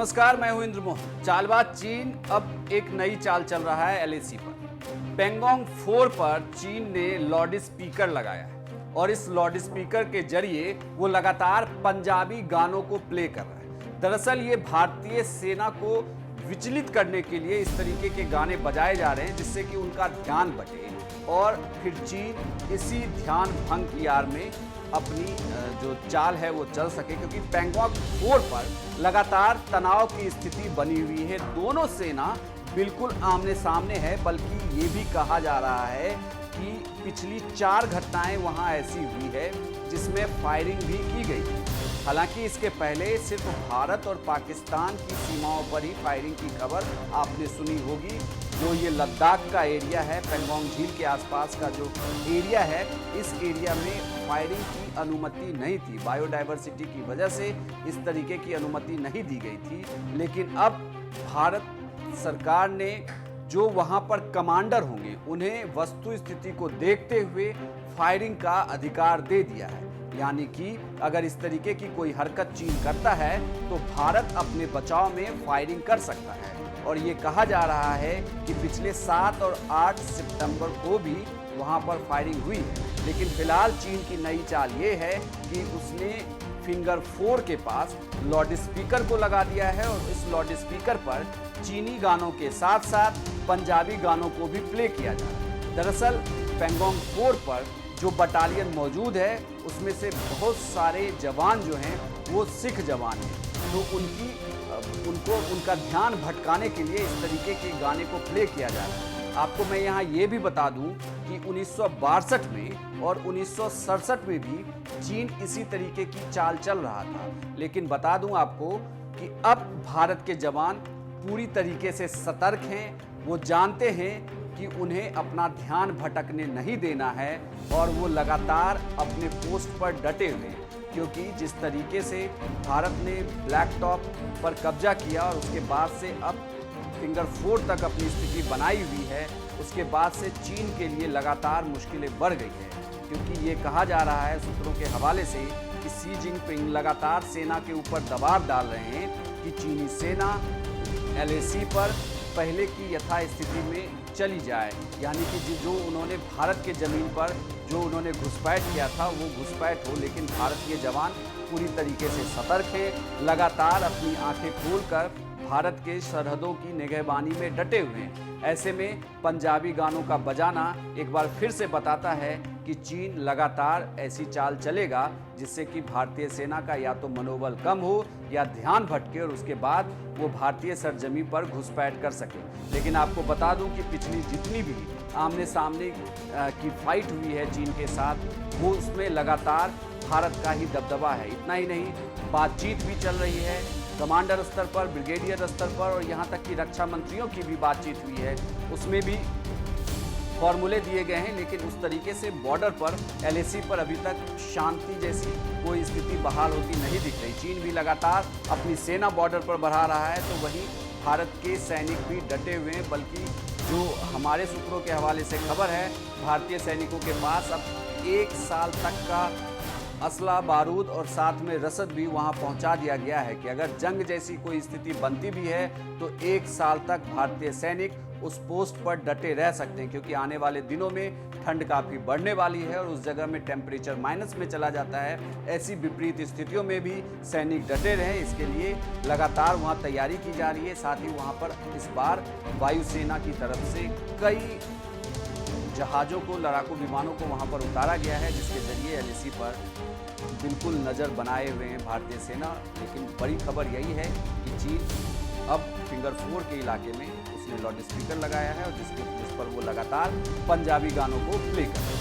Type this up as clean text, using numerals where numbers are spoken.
नमस्कार, मैं हूं इंद्र मोहन। चालबाज चीन अब एक नई चाल चल रहा है एलएसी पर। पेंगोंग 4 पर चीन ने लाउड स्पीकर लगाया है और इस लाउड स्पीकर के जरिए वो लगातार पंजाबी गानों को प्ले कर रहा है। दरअसल ये भारतीय सेना को विचलित करने के लिए इस तरीके के गाने बजाए जा रहे हैं जिससे कि उनका ध्यान भटे और फिर चीन इसी ध्यान भंग की आड़ में अपनी जो चाल है वो चल सके, क्योंकि पेंगोंग 4 पर लगातार तनाव की स्थिति बनी हुई है। दोनों सेना बिल्कुल आमने सामने है, बल्कि ये भी कहा जा रहा है कि पिछली 4 घटनाएं वहां ऐसी हुई है जिसमें फायरिंग भी की गई। हालांकि इसके पहले सिर्फ भारत और पाकिस्तान की सीमाओं पर ही फायरिंग की खबर आपने सुनी होगी। जो ये लद्दाख का एरिया है, पेंगोंग झील के आसपास का जो एरिया है, इस एरिया में फायरिंग की अनुमति नहीं थी। बायोडायवर्सिटी की वजह से इस तरीके की अनुमति नहीं दी गई थी। लेकिन अब भारत सरकार ने जो वहां पर कमांडर होंगे उन्हें वस्तु स्थिति को देखते हुए फायरिंग का अधिकार दे दिया है। यानी कि अगर इस तरीके की कोई हरकत चीन करता है तो भारत अपने बचाव में फायरिंग कर सकता है। और ये कहा जा रहा है कि पिछले 7 और 8 सितंबर को भी वहां पर फायरिंग हुई है। लेकिन फिलहाल चीन की नई चाल ये है कि उसने फिंगर 4 के पास लाउड स्पीकर को लगा दिया है और इस लाउड स्पीकर पर चीनी गानों के साथ साथ पंजाबी गानों को भी प्ले किया जा रहा है। दरअसल पेंगोंग 4 पर जो बटालियन मौजूद है उसमें से बहुत सारे जवान जो हैं वो सिख जवान हैं, तो उनका ध्यान भटकाने के लिए इस तरीके के गाने को प्ले किया जा रहा है। आपको मैं यहाँ ये भी बता दूं कि 1962 में और 1967 में भी चीन इसी तरीके की चाल चल रहा था। लेकिन बता दूं आपको कि अब भारत के जवान पूरी तरीके से सतर्क हैं। वो जानते हैं कि उन्हें अपना ध्यान भटकने नहीं देना है और वो लगातार अपने पोस्ट पर डटे हुए हैं, क्योंकि जिस तरीके से भारत ने ब्लैक टॉप पर कब्जा किया और उसके बाद से अब फिंगर 4 तक अपनी स्थिति बनाई हुई है, उसके बाद से चीन के लिए लगातार मुश्किलें बढ़ गई है। क्योंकि ये कहा जा रहा है सूत्रों के हवाले से कि शी जिनपिंग लगातार सेना के ऊपर दबाव डाल रहे हैं कि चीनी सेना एलएसी पर पहले की यथास्थिति में चली जाए। यानी कि जो उन्होंने भारत के ज़मीन पर जो उन्होंने घुसपैठ किया था वो घुसपैठ हो, लेकिन भारतीय जवान पूरी तरीके से सतर्क हैं, लगातार अपनी आंखें खोलकर भारत के सरहदों की निगहबानी में डटे हुए हैं। ऐसे में पंजाबी गानों का बजाना एक बार फिर से बताता है कि चीन लगातार ऐसी चाल चलेगा जिससे कि भारतीय सेना का या तो मनोबल कम हो या ध्यान भटके और उसके बाद वो भारतीय सरजमीन पर घुसपैठ कर सके। लेकिन आपको बता दूं कि पिछली जितनी भी आमने सामने की फाइट हुई है चीन के साथ, वो उसमें लगातार भारत का ही दबदबा है। इतना ही नहीं, बातचीत भी चल रही है कमांडर स्तर पर, ब्रिगेडियर स्तर पर, और यहाँ तक कि रक्षा मंत्रियों की भी बातचीत हुई है। उसमें भी फॉर्मूले दिए गए हैं, लेकिन उस तरीके से बॉर्डर पर एलएसी पर अभी तक शांति जैसी कोई स्थिति बहाल होती नहीं दिख रही। चीन भी लगातार अपनी सेना बॉर्डर पर बढ़ा रहा है, तो वहीं भारत के सैनिक भी डटे हुए हैं। बल्कि जो हमारे सूत्रों के हवाले से खबर है, भारतीय सैनिकों के पास अब 1 साल तक का असला बारूद और साथ में रसद भी वहां पहुंचा दिया गया है कि अगर जंग जैसी कोई स्थिति बनती भी है तो 1 साल तक भारतीय सैनिक उस पोस्ट पर डटे रह सकते हैं, क्योंकि आने वाले दिनों में ठंड काफ़ी बढ़ने वाली है और उस जगह में टेम्परेचर माइनस में चला जाता है। ऐसी विपरीत स्थितियों में भी सैनिक डटे रहें, इसके लिए लगातार वहाँ तैयारी की जा रही है। साथ ही वहाँ पर इस बार वायुसेना की तरफ से कई जहाज़ों को, लड़ाकू विमानों को वहाँ पर उतारा गया है, जिसके जरिए एलएसी पर बिल्कुल नज़र बनाए हुए हैं भारतीय सेना। लेकिन बड़ी खबर यही है कि चीन अब फिंगर 4 के इलाके में उसने लाउड स्पीकर लगाया है और जिस पर वो लगातार पंजाबी गानों को प्ले कर रहा है।